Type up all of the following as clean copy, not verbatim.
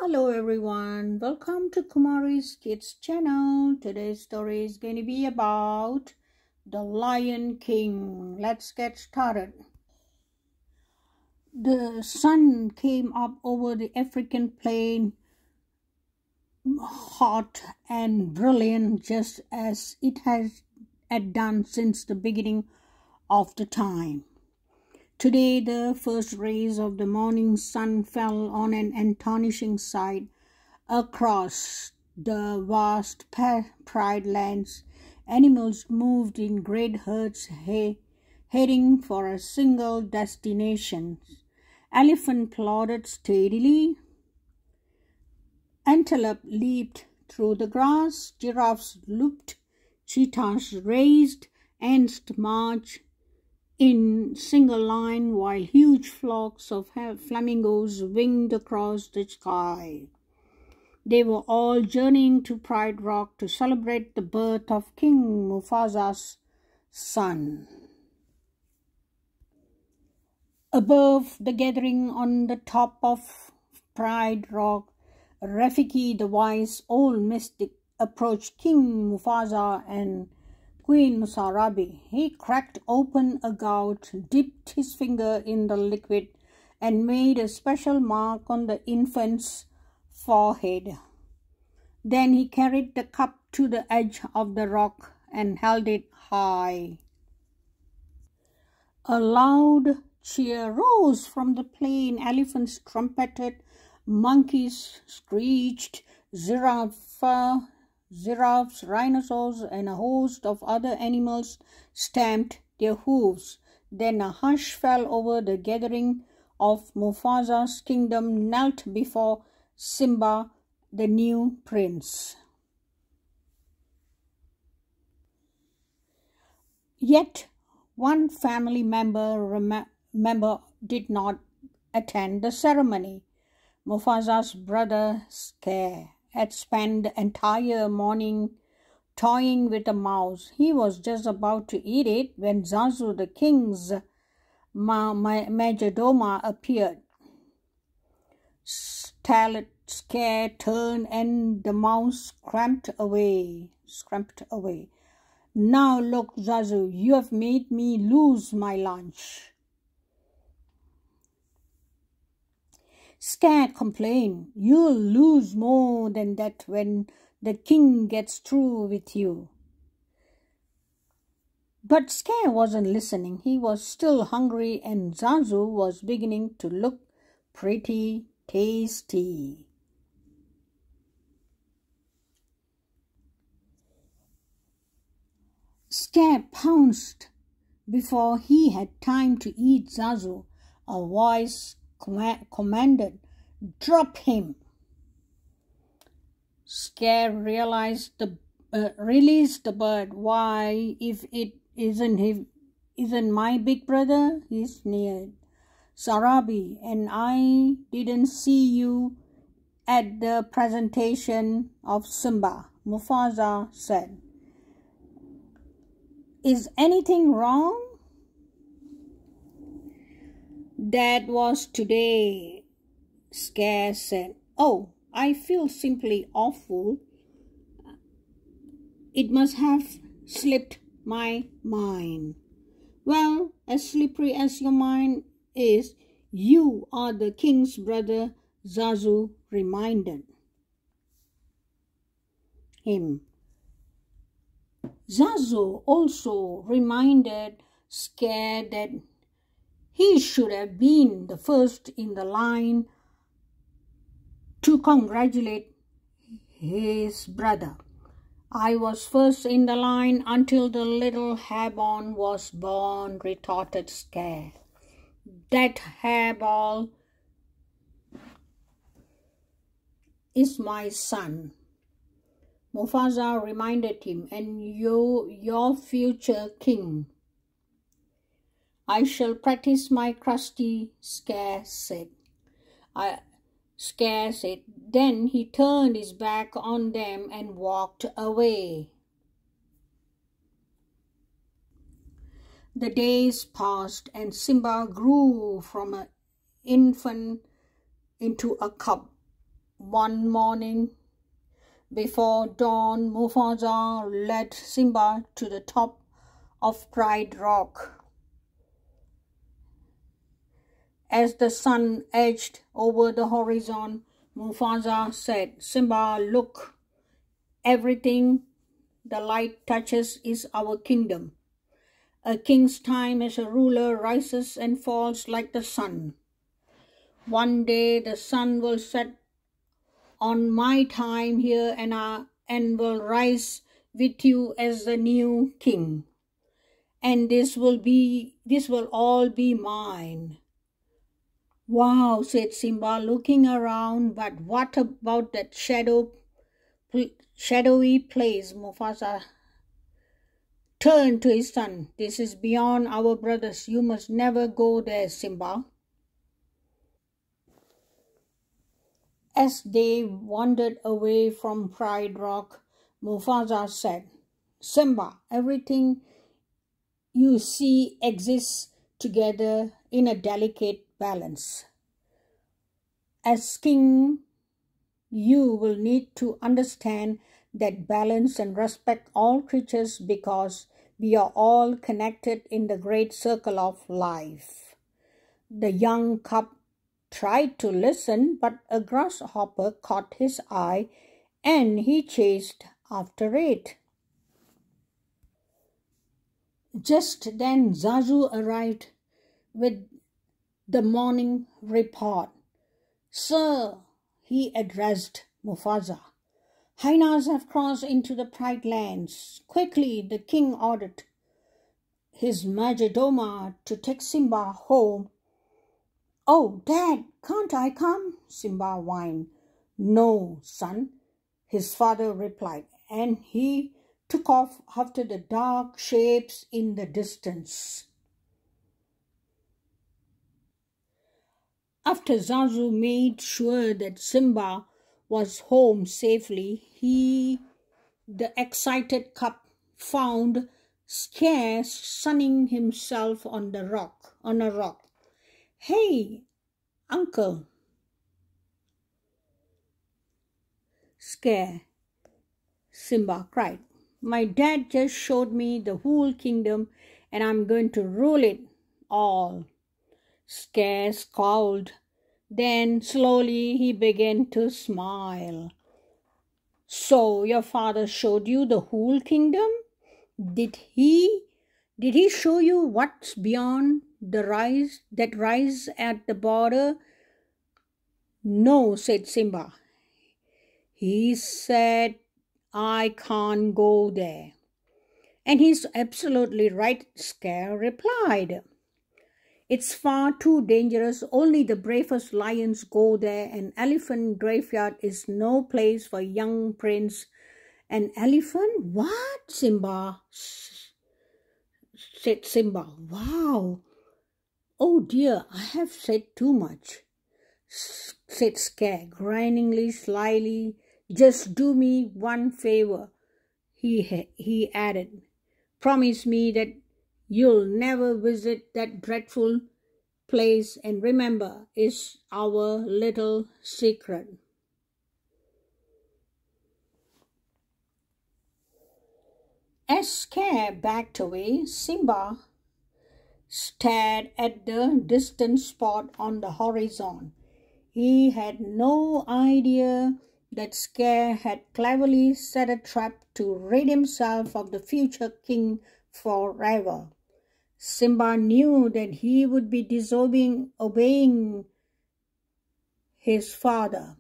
Hello everyone, welcome to Kumari's Kids channel. Today's story is going to be about the Lion King. Let's get started. The sun came up over the African plain, hot and brilliant, just as it had done since the beginning of the time. Today, the first rays of the morning sun fell on an astonishing sight. Across the vast prairie lands, animals moved in great herds, heading for a single destination. Elephants plodded steadily. Antelope leaped through the grass. Giraffes looped. Cheetahs raced. Ants marched in single line, while huge flocks of flamingos winged across the sky. They were all journeying to Pride Rock to celebrate the birth of King Mufasa's son. Above the gathering on the top of Pride Rock, Rafiki, the wise old mystic, approached King Mufasa and Queen Sarabi. He cracked open a gourd, dipped his finger in the liquid, and made a special mark on the infant's forehead. Then he carried the cup to the edge of the rock and held it high. A loud cheer rose from the plain. Elephants trumpeted, monkeys screeched, giraffes, rhinoceros, and a host of other animals stamped their hooves. Then a hush fell over the gathering of Mufasa's kingdom. Knelt before Simba, the new prince. Yet one family member did not attend the ceremony. Mufasa's brother Scar had spent the entire morning toying with a mouse. He was just about to eat it when Zazu, the king's majordome, appeared. Scar turned and the mouse scramped away. "Now look, Zazu, you have made me lose my lunch." Scar complained, "You'll lose more than that when the king gets through with you." But Scar wasn't listening. He was still hungry, and Zazu was beginning to look pretty tasty. Scar pounced before he had time to eat Zazu. A voice commanded, "Drop him." Scar released the bird. "Why, if it isn't my big brother?" he sneered. "Sarabi, and I didn't see you at the presentation of Simba," Mufasa said. "Is anything wrong?" "That was today," Scar said. "Oh, I feel simply awful. It must have slipped my mind." "Well, as slippery as your mind is, you are the king's brother," Zazu reminded him. Zazu also reminded Scar that he should have been the first in the line to congratulate his brother. "I was first in the line until the little hairball was born," retorted Scar. "That hairball is my son," Mufasa reminded him, "and your future king." "I shall practice my crusty," Scar said. Then he turned his back on them and walked away. The days passed, and Simba grew from an infant into a cub. One morning, before dawn, Mufasa led Simba to the top of Pride Rock. As the sun edged over the horizon, Mufasa said, "Simba, look, everything the light touches is our kingdom. A king's time as a ruler rises and falls like the sun. One day the sun will set on my time here and will rise with you as the new king. And this will all be mine." "Wow," said Simba, looking around, "but what about that shadowy place?" Mufasa turned to his son. "This is beyond our brothers. You must never go there, Simba." As they wandered away from Pride Rock, Mufasa said, "Simba, everything you see exists together in a delicate balance. As king, you will need to understand that balance and respect all creatures because we are all connected in the great circle of life." The young cub tried to listen, but a grasshopper caught his eye and he chased after it. Just then Zazu arrived with the morning report. "Sir," he addressed Mufasa, "hyenas have crossed into the Pride Lands. Quickly," the king ordered his majordoma to take Simba home. "Oh, Dad, can't I come?" Simba whined. "No, son," his father replied, and he took off after the dark shapes in the distance. After Zazu made sure that Simba was home safely, the excited cub, found Scare sunning himself on a rock. "Hey, Uncle Scare," Simba cried. "My dad just showed me the whole kingdom and I'm going to rule it all." Scare scowled. Then slowly he began to smile. "So your father showed you the whole kingdom? Did he show you what's beyond that rise at the border?" "No," said Simba. "He said I can't go there." "And he's absolutely right," Scare replied. "It's far too dangerous. Only the bravest lions go there. An elephant graveyard is no place for young prince." "An elephant? What?" said Simba. "Wow. Oh dear, I have said too much," said Scare, grinningly slyly. "Just do me one favor," he added. "Promise me that you'll never visit that dreadful place, and remember, it's our little secret." As Scare backed away, Simba stared at the distant spot on the horizon. He had no idea that Scare had cleverly set a trap to rid himself of the future king forever. Simba knew that he would be obeying his father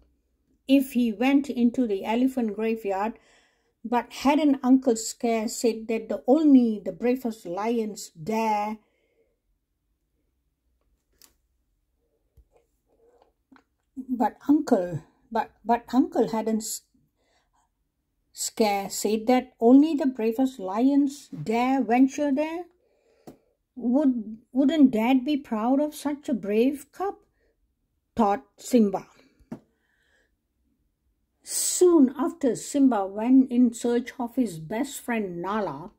if he went into the elephant graveyard, but hadn't Uncle Scare said that only the bravest lions dare? But Uncle hadn't Scare said that only the bravest lions dare venture there? Wouldn't Dad be proud of such a brave cub? Thought Simba. Soon after Simba went in search of his best friend Nala.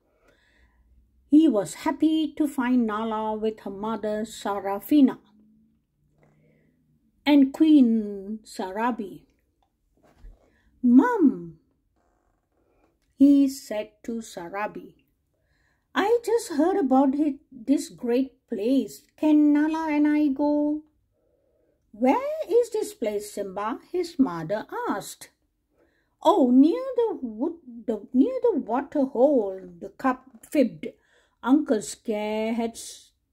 He was happy to find Nala with her mother Sarafina and Queen Sarabi. "Mum," he said to Sarabi, "I just heard about this great place. Can Nala and I go?" "Where is this place, Simba?" his mother asked. "Oh, near the water hole," the cub fibbed. "Uncle Scare had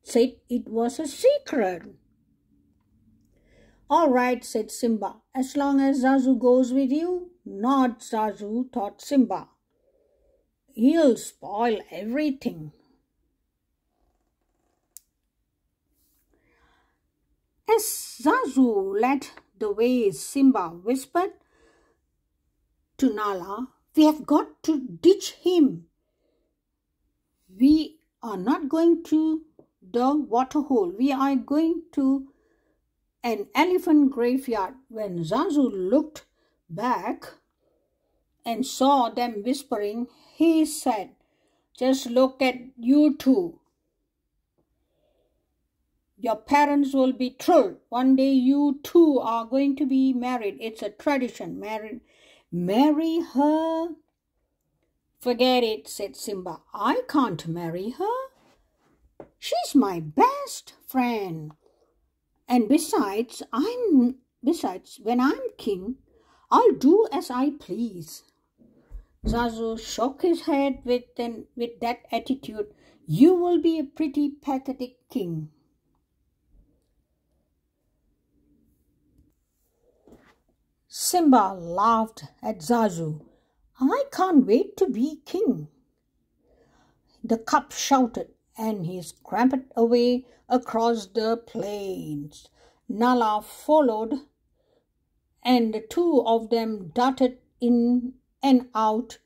said it was a secret." "All right," said Simba, "as long as Zazu goes with you." "Not Zazu," thought Simba. "He'll spoil everything." As Zazu led the way, Simba whispered to Nala, "We have got to ditch him. We are not going to the water hole. We are going to an elephant graveyard." When Zazu looked back and saw them whispering, he said, "Just look at you two. Your parents will be thrilled. One day you two are going to be married. It's a tradition. Marry her?" "Forget it," said Simba. "I can't marry her. She's my best friend. And besides, when I'm king, I'll do as I please." Zazu shook his head with that attitude. "You will be a pretty pathetic king." Simba laughed at Zazu. "I can't wait to be king." The cub shouted, and he scampered away across the plains. Nala followed, and the two of them darted in and out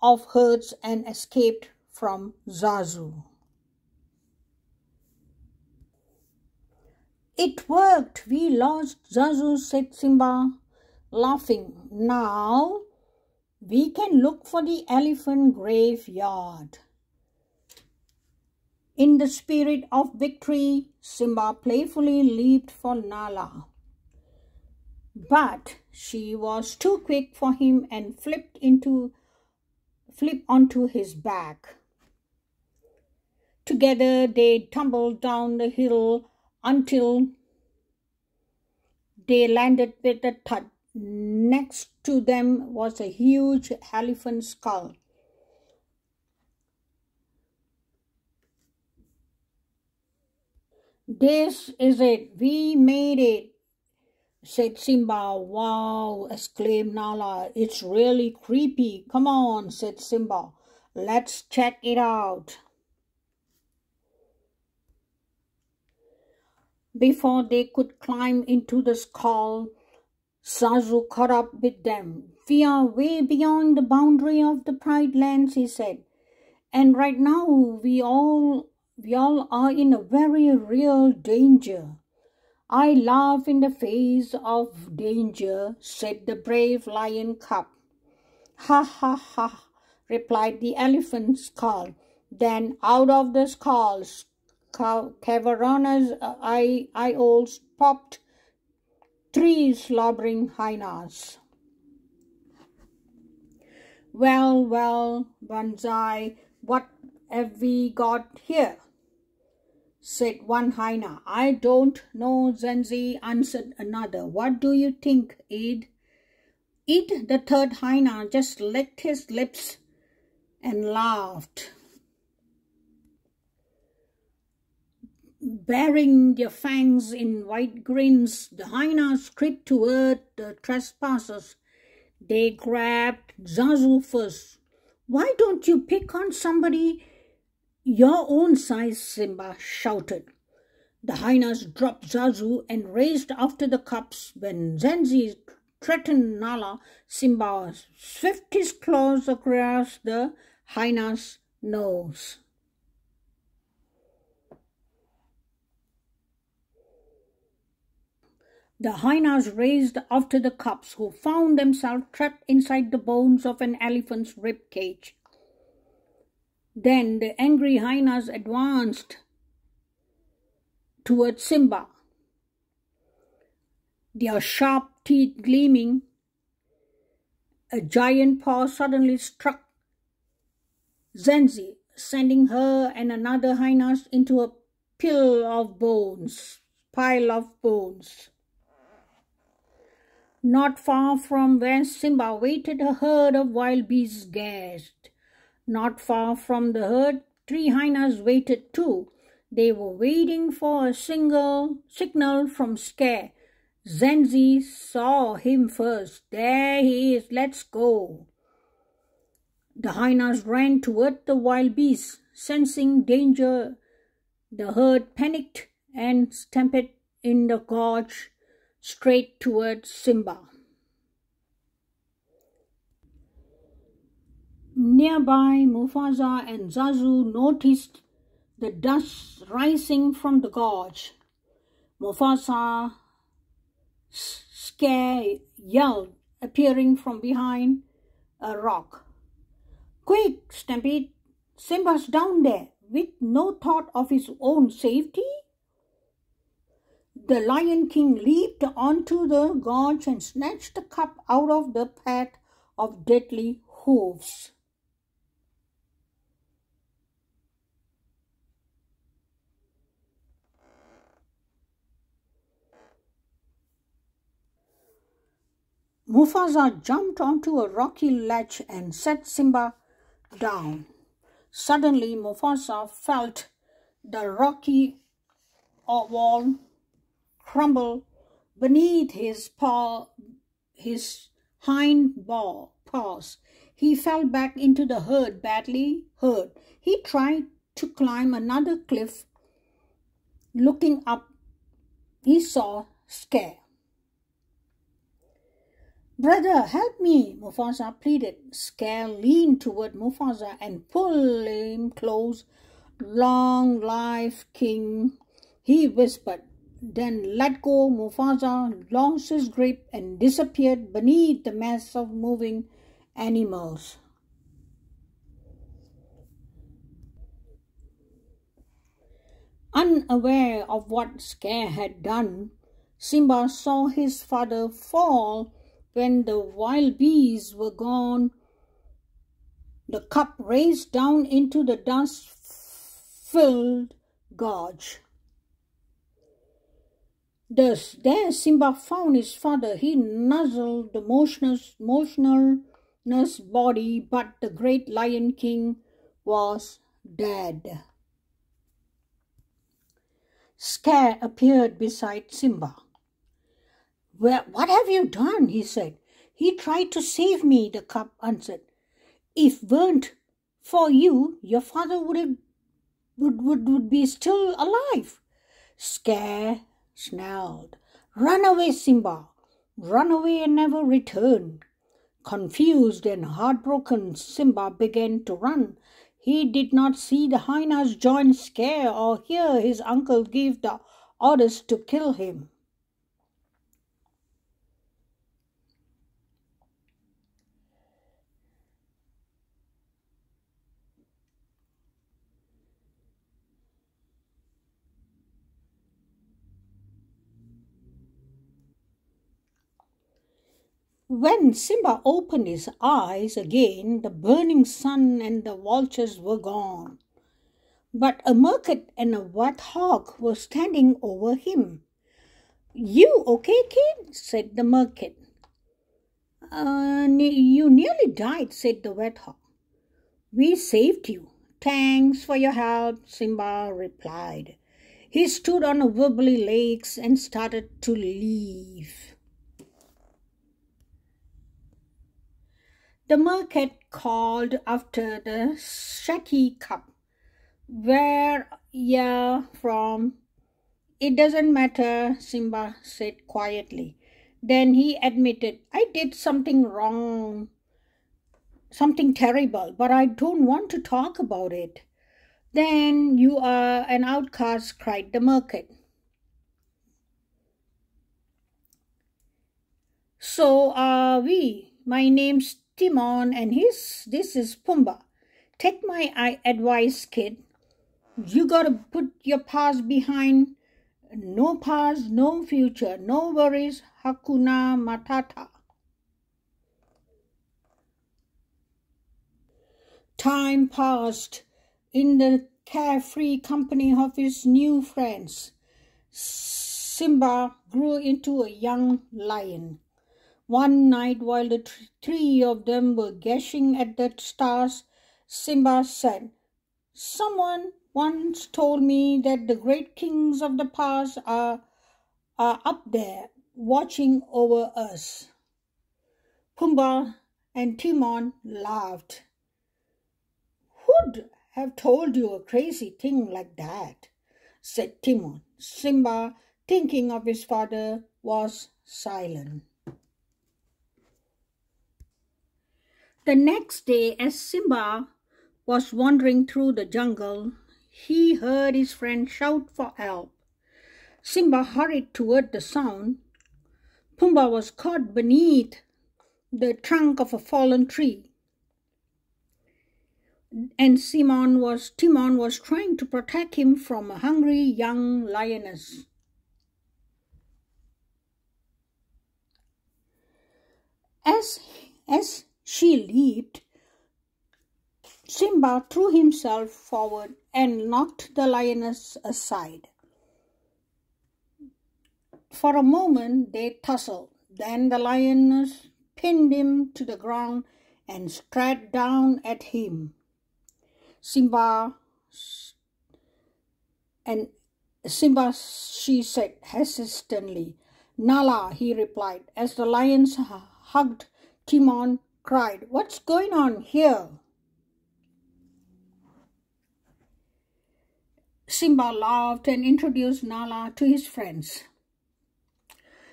of herds and escaped from Zazu. "It worked. We lost Zazu," said Simba, laughing. "Now we can look for the elephant graveyard." In the spirit of victory, Simba playfully leaped for Nala. But she was too quick for him and flipped onto his back. Together they tumbled down the hill until they landed with a thud. Next to them was a huge elephant skull. "This is it. We made it," said Simba. "Wow," exclaimed Nala. "It's really creepy." "Come on," said Simba. "Let's check it out." Before they could climb into the skull, Zazu caught up with them. "We are way beyond the boundary of the Pride Lands," he said. "And right now we all are in a very real danger." "I laugh in the face of danger," said the brave lion cub. "Ha ha ha," replied the elephant skull. Then out of the skulls, cavernous eyeholes popped 3 slobbering hyenas. Well, Banzai, what have we got here?" said one hyena. "I don't know, Zenzi," answered another. "What do you think, Ed?" Ed, the third hyena, just licked his lips and laughed. Baring their fangs in wide grins, the hyenas crept toward the trespassers. They grabbed Zazu first. "Why don't you pick on somebody your own size?" Simba shouted. The hyenas dropped Zazu and raced after the cubs. When Zenzi threatened Nala, Simba swept his claws across the hyena's nose. The hyenas raced after the cubs, who found themselves trapped inside the bones of an elephant's rib cage. Then the angry hyenas advanced towards Simba, their sharp teeth gleaming A giant paw suddenly struck Zenzi, sending her and another hyenas into a pile of bones. Not far from where Simba waited, a herd of wild beasts gazed. Not far from the herd, 3 hyenas waited too. They were waiting for a single signal from Scare. Zenzi saw him first. There he is, let's go. The hyenas ran toward the wild beasts. Sensing danger, the herd panicked and stampeded in the gorge straight towards Simba. Nearby, Mufasa and Zazu noticed the dust rising from the gorge. Mufasa, Scare, yelled, appearing from behind a rock. "Quick, Stampede! Simba's down there, with no thought of his own safety." The Lion King leaped onto the gorge and snatched the cup out of the path of deadly hooves. Mufasa jumped onto a rocky ledge and set Simba down. Suddenly, Mufasa felt the rocky wall crumble beneath his hind paws. He fell back into the herd, badly hurt. He tried to climb another cliff. Looking up, he saw Scare. "Brother, help me," Mufasa pleaded. Scare leaned toward Mufasa and pulled him close. "Long life, King," he whispered. Then let go. Mufasa lost his grip and disappeared beneath the mass of moving animals. Unaware of what Scare had done, Simba saw his father fall. When the wild beasts were gone, the cup raced down into the dust-filled gorge. Thus, there Simba found his father. He nuzzled the motionless body, but the great Lion King was dead. Scare appeared beside Simba. "What have you done?" he said. "He tried to save me," the cub answered. "If weren't for you, your father would be still alive." Scare snarled, "Run away, Simba! Run away and never return." Confused and heartbroken, Simba began to run. He did not see the hyenas join Scare or hear his uncle give the orders to kill him. When Simba opened his eyes again, the burning sun and the vultures were gone. But a merkit and a warthog were standing over him. "You okay, kid?" said the merkit. You nearly died," said the warthog. "We saved you." "Thanks for your help," Simba replied. He stood on a wobbly legs and started to leave. The merkit called after the shaky cub. "Where ya from?" "It doesn't matter," Simba said quietly. Then he admitted, "I did something wrong, something terrible, but I don't want to talk about it." "Then you are an outcast," cried the merkit. "So are we. My name's Timon and this is Pumbaa. Take my advice, kid. You gotta put your past behind. No past, no future, no worries, Hakuna Matata." Time passed in the carefree company of his new friends. Simba grew into a young lion. One night, while the three of them were gazing at the stars, Simba said, "Someone once told me that the great kings of the past are up there, watching over us." Pumbaa and Timon laughed. "Who'd have told you a crazy thing like that?" said Timon. Simba, thinking of his father, was silent. The next day, as Simba was wandering through the jungle, he heard his friend shout for help. Simba hurried toward the sound. Pumbaa was caught beneath the trunk of a fallen tree, and Timon was trying to protect him from a hungry young lioness. As she leaped, Simba threw himself forward and knocked the lioness aside. For a moment they tussled. Then the lioness pinned him to the ground and stared down at him. Simba, she said hesitantly. "Nala," he replied. As the lions hugged, Timon cried, "What's going on here?" Simba laughed and introduced Nala to his friends.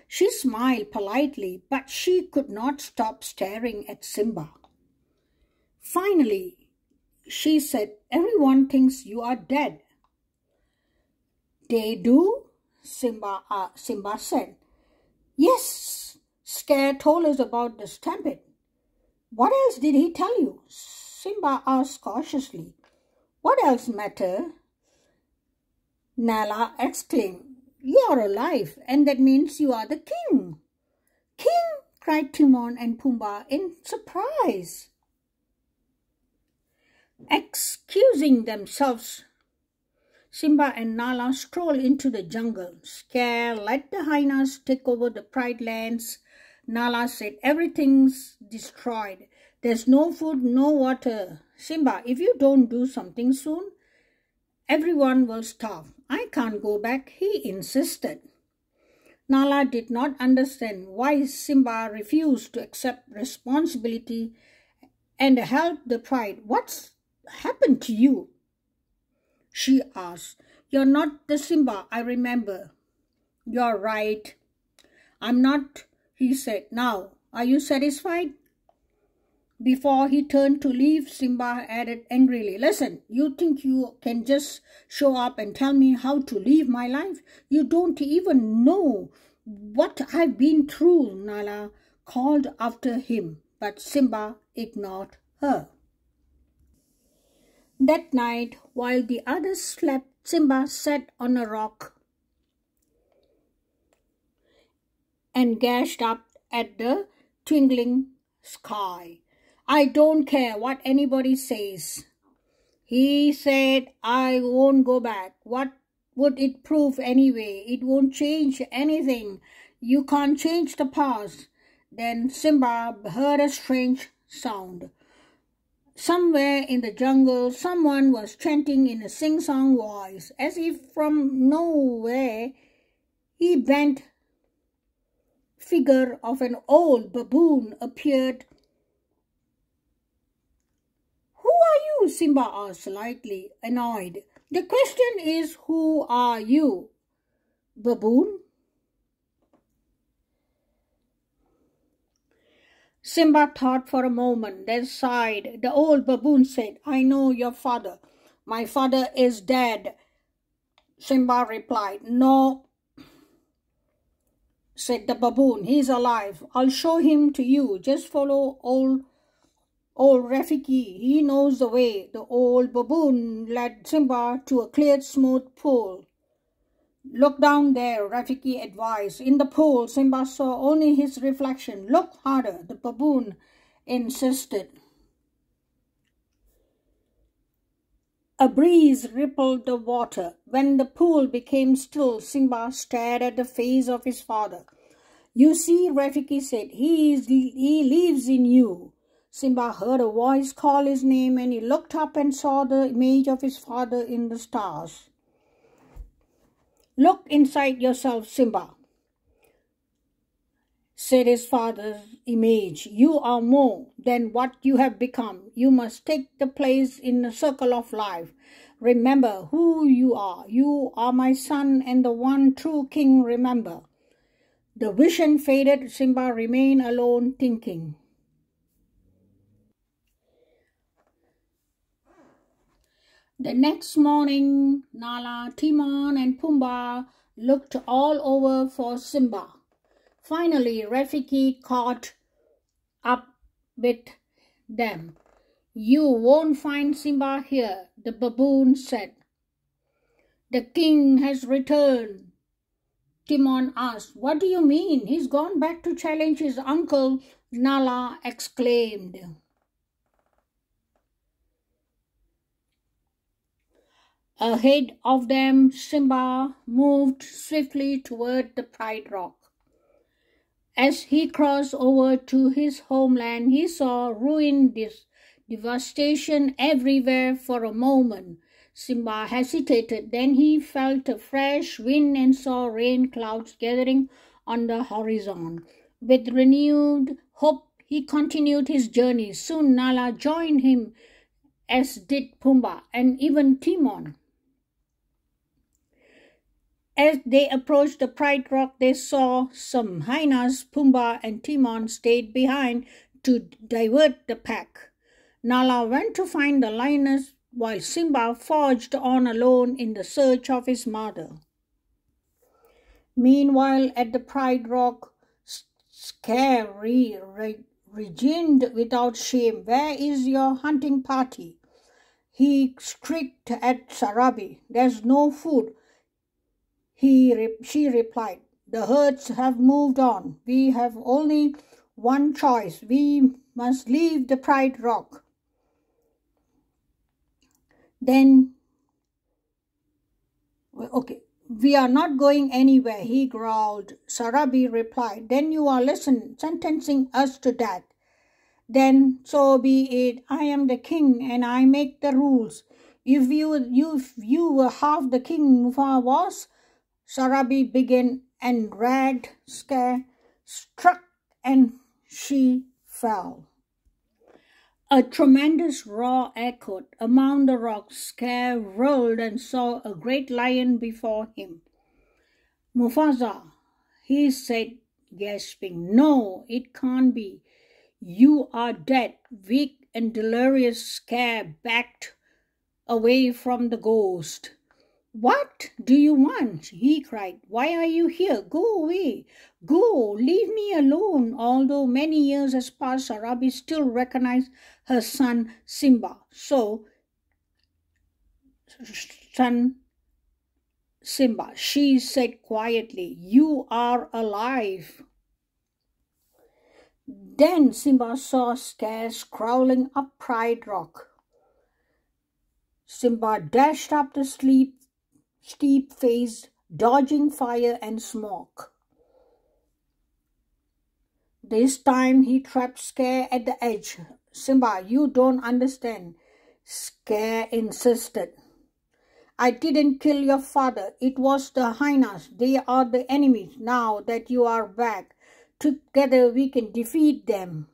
She smiled politely, but she could not stop staring at Simba. Finally, she said, "Everyone thinks you are dead." "They do?" Simba said. "Yes, Scare told us about the stampede." "What else did he tell you?" Simba asked cautiously. "What else matter?" Nala exclaimed. "You are alive, and that means you are the king." "King!" cried Timon and Pumbaa in surprise. Excusing themselves, Simba and Nala strolled into the jungle. Scare let the hyenas take over the Pride lands. Nala said, "Everything's destroyed. There's no food, no water. Simba, if you don't do something soon, everyone will starve." "I can't go back," he insisted. Nala did not understand why Simba refused to accept responsibility and help the Pride. "What's happened to you?" she asked. "You're not the Simba I remember." "You're right. I'm not," he said. "Now, are you satisfied?" Before he turned to leave, Simba added angrily, "Listen, you think you can just show up and tell me how to live my life? You don't even know what I've been through." Nala called after him, but Simba ignored her. That night, while the others slept, Simba sat on a rock and gazed up at the twinkling sky. "I don't care what anybody says," he said. "I won't go back. What would it prove anyway? It won't change anything. You can't change the past." Then Simba heard a strange sound. Somewhere in the jungle, someone was chanting in a sing-song voice. As if from nowhere, a bent figure of an old baboon appeared. "Who are you?" Simba asked, slightly annoyed. "The question is, who are you, baboon?" Simba thought for a moment, then sighed. The old baboon said, "I know your father." "My father is dead," Simba replied. "No," said the baboon, "he's alive. I'll show him to you. Just follow old Rafiki. He knows the way." The old baboon led Simba to a clear, smooth pool. "Look down there," Rafiki advised. In the pool, Simba saw only his reflection. "Look harder," the baboon insisted. A breeze rippled the water. When the pool became still, Simba stared at the face of his father. "You see," Rafiki said, he lives in you." Simba heard a voice call his name, and he looked up and saw the image of his father in the stars. "Look inside yourself, Simba," said his father's image. "You are more than what you have become. You must take the place in the circle of life. Remember who you are. You are my son and the one true king, remember." The vision faded. Simba remained alone, thinking. The next morning, Nala, Timon, and Pumbaa looked all over for Simba. Finally, Rafiki caught up with them. "You won't find Simba here," the baboon said. "The king has returned." Timon asked, "What do you mean? He's gone back to challenge his uncle," Nala exclaimed. Ahead of them, Simba moved swiftly toward the Pride Rock. As he crossed over to his homeland, he saw ruin, devastation everywhere. For a moment, Simba hesitated. Then he felt a fresh wind and saw rain clouds gathering on the horizon. With renewed hope, he continued his journey. Soon Nala joined him, as did Pumbaa and even Timon. As they approached the Pride Rock, they saw some hyenas. Pumbaa and Timon stayed behind to divert the pack. Nala went to find the lioness, while Simba forged on alone in the search of his mother. Meanwhile, at the Pride Rock, Scar rejoined without shame. "Where is your hunting party?" he shrieked at Sarabi. "There's no food." She replied, "The herds have moved on. We have only one choice. We must leave the Pride Rock." "Then, okay, we are not going anywhere," he growled. Sarabi replied, "Then you are sentencing us to death." "Then so be it. I am the king and I make the rules. If you were half the king Mufasa was," Sarabi began, and dragged Scar, struck, and she fell. A tremendous roar echoed among the rocks. Scar whirled and saw a great lion before him. "Mufasa," he said, gasping. "No, it can't be. You are dead." Weak and delirious, Scar backed away from the ghost. "What do you want?" he cried. "Why are you here? Go away. Go, leave me alone." Although many years has passed, Sarabi still recognized her son Simba. "So, son Simba," she said quietly, "you are alive." Then Simba saw Scar crawling up Pride Rock. Simba dashed up the steep face, dodging fire and smoke. This time he trapped Scar at the edge. "Simba, you don't understand," Scar insisted. "I didn't kill your father. It was the hyenas. They are the enemies. Now that you are back, together we can defeat them."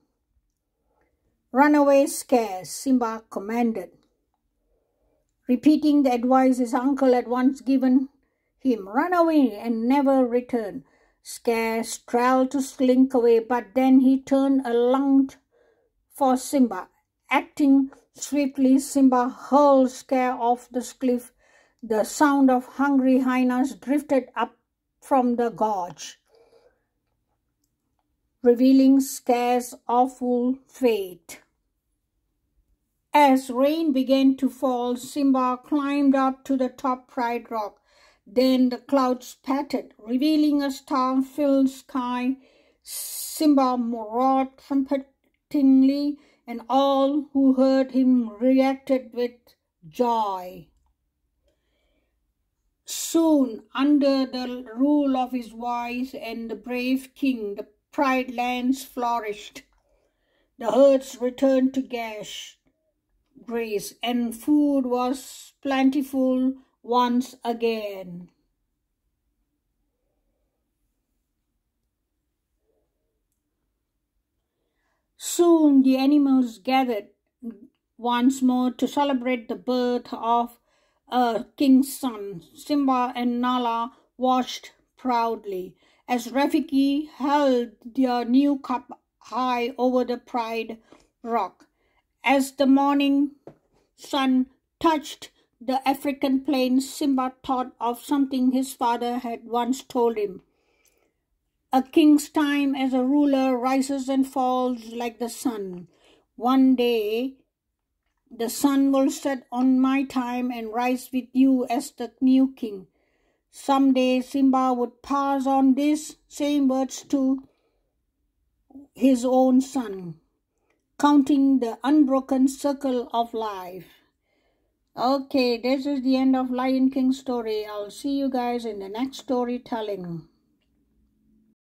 "Run away, Scar," Simba commanded, repeating the advice his uncle had once given him. "Run away and never return." Scar struggled to slink away, but then he turned and lunged for Simba. Acting swiftly, Simba hurled Scar off the cliff. The sound of hungry hyenas drifted up from the gorge, revealing Scar's awful fate. As rain began to fall, Simba climbed up to the top Pride Rock. Then the clouds parted, revealing a star-filled sky. Simba roared trumpetingly, and all who heard him reacted with joy. Soon, under the rule of his wise and the brave king, the Pride lands flourished. The herds returned to graze, and food was plentiful once again. Soon the animals gathered once more to celebrate the birth of a king's son. Simba and Nala watched proudly as Rafiki held their new cup high over the Pride rock. As the morning sun touched the African plains, Simba thought of something his father had once told him. A king's time as a ruler rises and falls like the sun. One day, the sun will set on my time and rise with you as the new king. Someday, Simba would pass on these same words to his own son, counting the unbroken circle of life. Okay, this is the end of Lion King story. I'll see you guys in the next storytelling.